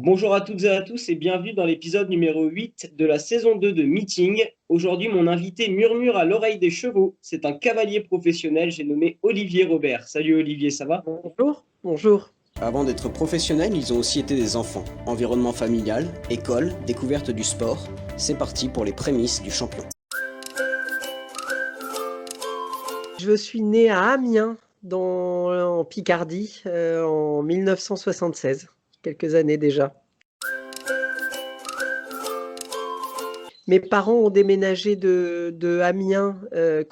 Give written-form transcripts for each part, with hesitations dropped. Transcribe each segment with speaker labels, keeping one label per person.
Speaker 1: Bonjour à toutes et à tous et bienvenue dans l'épisode numéro 8 de la saison 2 de Meeting. Aujourd'hui, mon invité murmure à l'oreille des chevaux. C'est un cavalier professionnel, j'ai nommé Olivier Robert. Salut Olivier, ça va?
Speaker 2: Bonjour, bonjour.
Speaker 3: Avant d'être professionnels, ils ont aussi été des enfants. Environnement familial, école, découverte du sport. C'est parti pour les prémices du champion.
Speaker 2: Je suis né à Amiens, en Picardie, en 1976, quelques années déjà. Mes parents ont déménagé de Amiens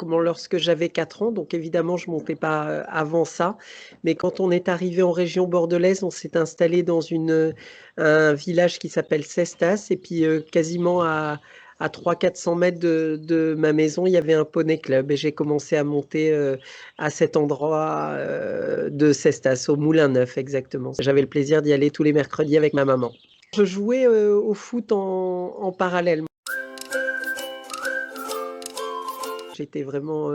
Speaker 2: lorsque j'avais 4 ans, donc évidemment je ne montais pas avant ça. Mais quand on est arrivé en région bordelaise, on s'est installé dans un village qui s'appelle Cestas, et puis quasiment à 300-400 mètres de ma maison, il y avait un poney club, et j'ai commencé à monter à cet endroit de Cestas, au Moulin Neuf exactement. J'avais le plaisir d'y aller tous les mercredis avec ma maman. Je jouais au foot en parallèle. J'étais vraiment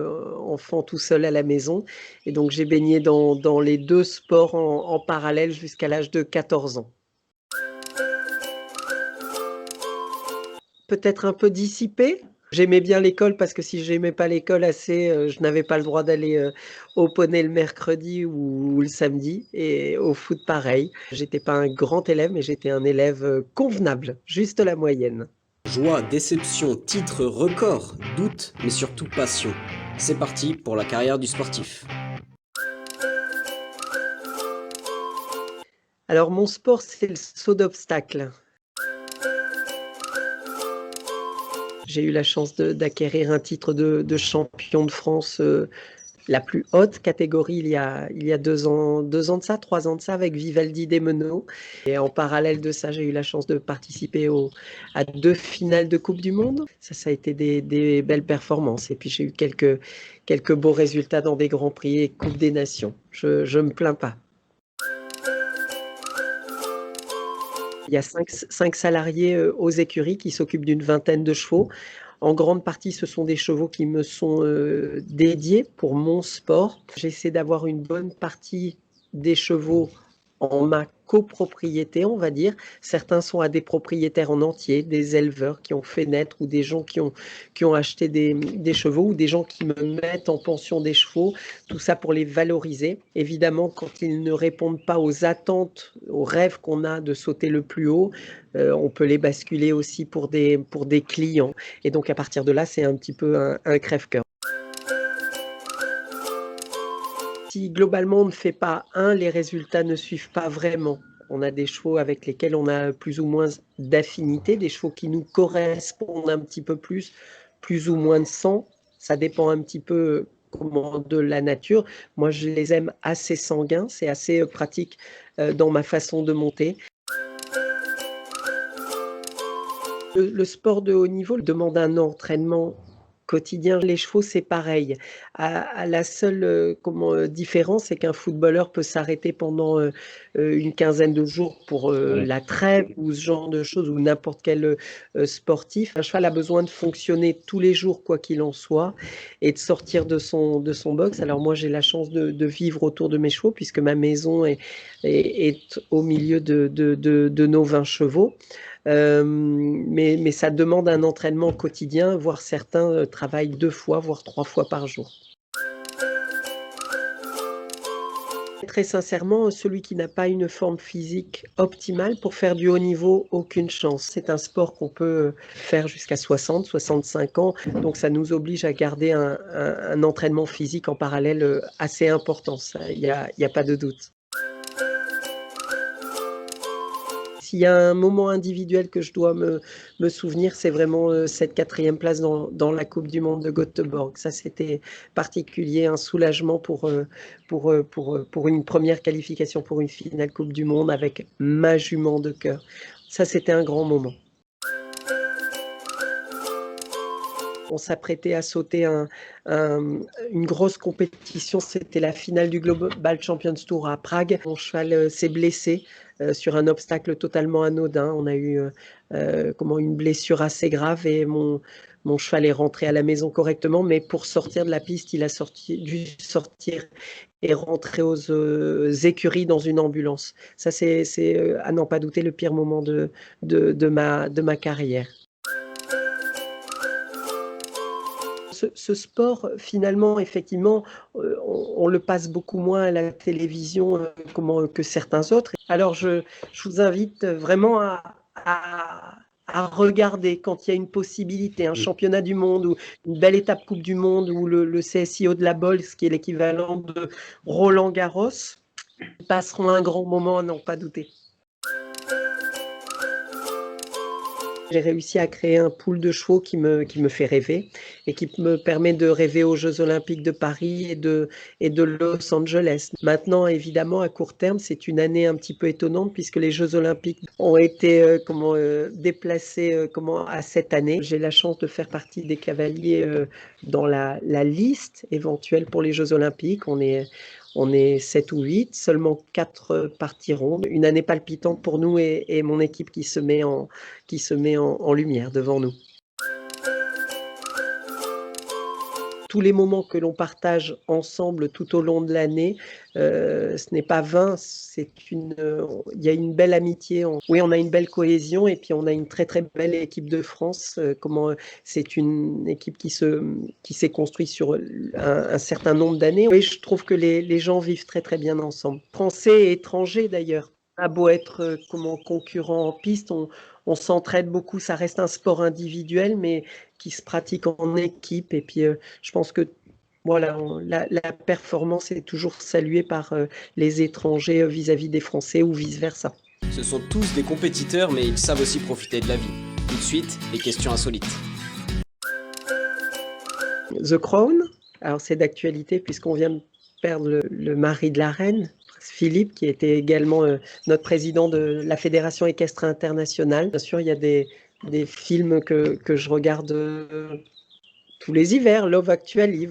Speaker 2: enfant tout seul à la maison, et donc j'ai baigné dans les deux sports en parallèle jusqu'à l'âge de 14 ans. Peut-être un peu dissipé. J'aimais bien l'école parce que si j'aimais pas l'école assez, je n'avais pas le droit d'aller au poney le mercredi ou le samedi, et au foot pareil. J'étais pas un grand élève, mais j'étais un élève convenable, juste la moyenne.
Speaker 3: Joie, déception, titre, record, doute, mais surtout passion. C'est parti pour la carrière du sportif.
Speaker 2: Alors mon sport, c'est le saut d'obstacle. J'ai eu la chance d'acquérir un titre de champion de France, la plus haute catégorie il y a 2 ans, 2 ans de ça, 3 ans de ça, avec Vivaldi Desmeneaux. Et en parallèle de ça, j'ai eu la chance de participer à 2 finales de Coupe du Monde. Ça a été des belles performances. Et puis j'ai eu quelques beaux résultats dans des grands prix et Coupe des Nations. Je me plains pas. Il y a 5 salariés aux écuries qui s'occupent d'une vingtaine de chevaux. En grande partie, ce sont des chevaux qui me sont dédiés pour mon sport. J'essaie d'avoir une bonne partie des chevaux en ma copropriété, on va dire. Certains sont à des propriétaires en entier, des éleveurs qui ont fait naître, ou des gens qui ont acheté des chevaux, ou des gens qui me mettent en pension des chevaux, tout ça pour les valoriser. Évidemment, quand ils ne répondent pas aux attentes, aux rêves qu'on a de sauter le plus haut, on peut les basculer aussi pour des clients. Et donc à partir de là, c'est un petit peu un crève-cœur. Si globalement on ne fait pas les résultats ne suivent pas vraiment. On a des chevaux avec lesquels on a plus ou moins d'affinité, des chevaux qui nous correspondent un petit peu plus ou moins de sang. Ça dépend un petit peu de la nature. Moi, je les aime assez sanguins, c'est assez pratique dans ma façon de monter. Le sport de haut niveau demande un entraînement quotidien. Les chevaux, c'est pareil. À la seule différence, c'est qu'un footballeur peut s'arrêter pendant une quinzaine de jours pour
Speaker 1: Ouais.
Speaker 2: la trêve ou ce genre de choses, ou n'importe quel sportif. Un cheval a besoin de fonctionner tous les jours, quoi qu'il en soit, et de sortir de son box. Alors moi, j'ai la chance de vivre autour de mes chevaux, puisque ma maison est au milieu de nos 20 chevaux. Mais ça demande un entraînement quotidien, voire certains travaillent 2 fois, voire 3 fois par jour. Très sincèrement, celui qui n'a pas une forme physique optimale pour faire du haut niveau, aucune chance. C'est un sport qu'on peut faire jusqu'à 60, 65 ans, donc ça nous oblige à garder un entraînement physique en parallèle assez important, ça, il y a pas de doute. S'il y a un moment individuel que je dois me souvenir, c'est vraiment cette 4e place dans la Coupe du monde de Göteborg. Ça, c'était particulier, un soulagement pour une première qualification pour une finale Coupe du monde avec ma jument de cœur. Ça, c'était un grand moment. On s'apprêtait à sauter une grosse compétition, c'était la finale du Global Champions Tour à Prague. Mon cheval s'est blessé sur un obstacle totalement anodin. On a eu une blessure assez grave, et mon cheval est rentré à la maison correctement, mais pour sortir de la piste, il a dû sortir et rentrer aux écuries dans une ambulance. Ça, c'est à n'en pas douter le pire moment de ma carrière. Ce sport, finalement, effectivement, on le passe beaucoup moins à la télévision que certains autres. Alors, je vous invite vraiment à regarder quand il y a une possibilité, un championnat du monde ou une belle étape Coupe du Monde ou le CSIO de la Bols, qui est l'équivalent de Roland Garros. Ils passeront un grand moment à n'en pas douter. J'ai réussi à créer un pool de chevaux qui me fait rêver et qui me permet de rêver aux Jeux Olympiques de Paris et de Los Angeles. Maintenant, évidemment, à court terme, c'est une année un petit peu étonnante puisque les Jeux Olympiques ont été déplacés à cette année. J'ai la chance de faire partie des cavaliers dans la liste éventuelle pour les Jeux Olympiques. On est 7 ou 8, seulement 4 partiront. Une année palpitante pour nous et mon équipe qui se met en lumière devant nous. Tous les moments que l'on partage ensemble tout au long de l'année, ce n'est pas vain, il y a une belle amitié. Oui, on a une belle cohésion et puis on a une très très belle équipe de France. C'est une équipe qui s'est construite sur un certain nombre d'années. Oui, je trouve que les gens vivent très très bien ensemble. Français et étrangers d'ailleurs. A beau être concurrent en piste, on s'entraide beaucoup. Ça reste un sport individuel, mais qui se pratique en équipe. Et puis, je pense que voilà, la performance est toujours saluée par les étrangers vis-à-vis des Français ou vice-versa.
Speaker 3: Ce sont tous des compétiteurs, mais ils savent aussi profiter de la vie. Tout de suite, les questions insolites.
Speaker 2: The Crown, alors c'est d'actualité puisqu'on vient de perdre le mari de la reine, Philippe, qui était également notre président de la Fédération équestre internationale. Bien sûr, il y a des films que je regarde tous les hivers, Love Actually.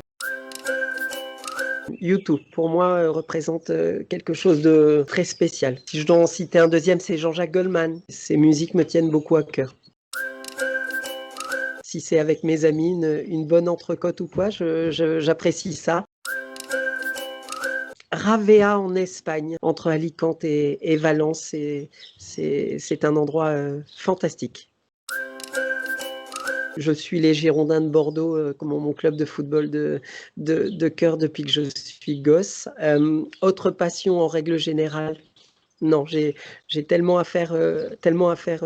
Speaker 2: YouTube, pour moi, représente quelque chose de très spécial. Si je dois en citer un deuxième, c'est Jean-Jacques Goldman. Ses musiques me tiennent beaucoup à cœur. Si c'est avec mes amis, une bonne entrecôte ou quoi, j'apprécie ça. Ravea en Espagne, entre Alicante et Valence, c'est un endroit fantastique. Je suis les Girondins de Bordeaux comme mon club de football de cœur depuis que je suis gosse. Autre passion en règle générale, non, j'ai tellement à faire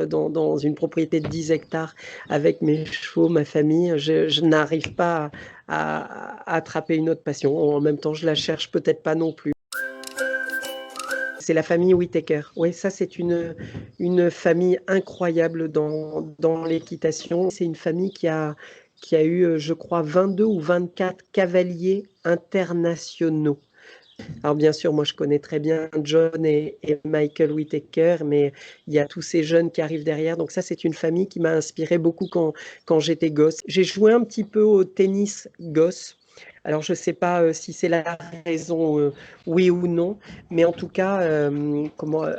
Speaker 2: dans une propriété de 10 hectares avec mes chevaux, ma famille. Je n'arrive pas à attraper une autre passion. En même temps, je la cherche peut-être pas non plus. C'est la famille Whittaker. Oui, ça c'est une famille incroyable dans l'équitation. C'est une famille qui a eu, je crois, 22 ou 24 cavaliers internationaux. Alors bien sûr, moi je connais très bien John et Michael Whittaker, mais il y a tous ces jeunes qui arrivent derrière. Donc ça, c'est une famille qui m'a inspiré beaucoup quand j'étais gosse. J'ai joué un petit peu au tennis gosse. Alors je ne sais pas si c'est la raison, oui ou non, mais en tout cas,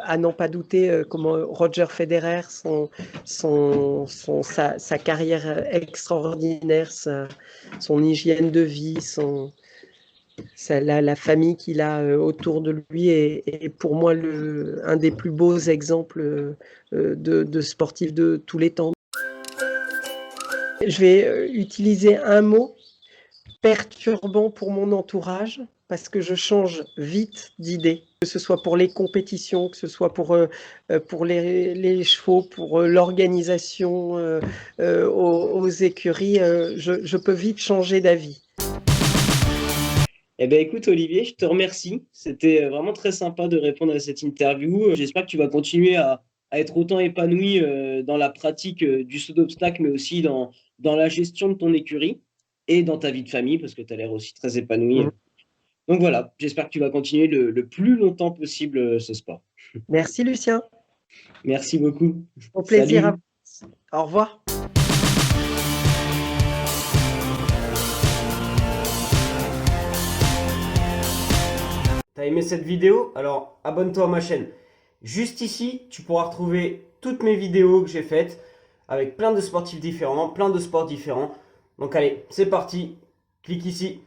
Speaker 2: à n'en pas douter, Roger Federer, sa carrière extraordinaire, son hygiène de vie, la famille qu'il a autour de lui est pour moi un des plus beaux exemples de sportifs de tous les temps. Je vais utiliser un mot perturbant pour mon entourage parce que je change vite d'idée, que ce soit pour les compétitions, que ce soit pour les chevaux, pour l'organisation aux écuries, je peux vite changer d'avis.
Speaker 1: Eh bien, écoute, Olivier, je te remercie. C'était vraiment très sympa de répondre à cette interview. J'espère que tu vas continuer à être autant épanoui dans la pratique du saut d'obstacle, mais aussi dans la gestion de ton écurie et dans ta vie de famille, parce que tu as l'air aussi très épanoui. Donc voilà, j'espère que tu vas continuer le plus longtemps possible ce sport.
Speaker 2: Merci, Lucien.
Speaker 1: Merci beaucoup.
Speaker 2: Au plaisir.
Speaker 1: Salut.
Speaker 2: Au revoir.
Speaker 3: T'as aimé cette vidéo? Alors abonne-toi à ma chaîne. Juste ici, tu pourras retrouver toutes mes vidéos que j'ai faites avec plein de sportifs différents, plein de sports différents. Donc allez, c'est parti, clique ici.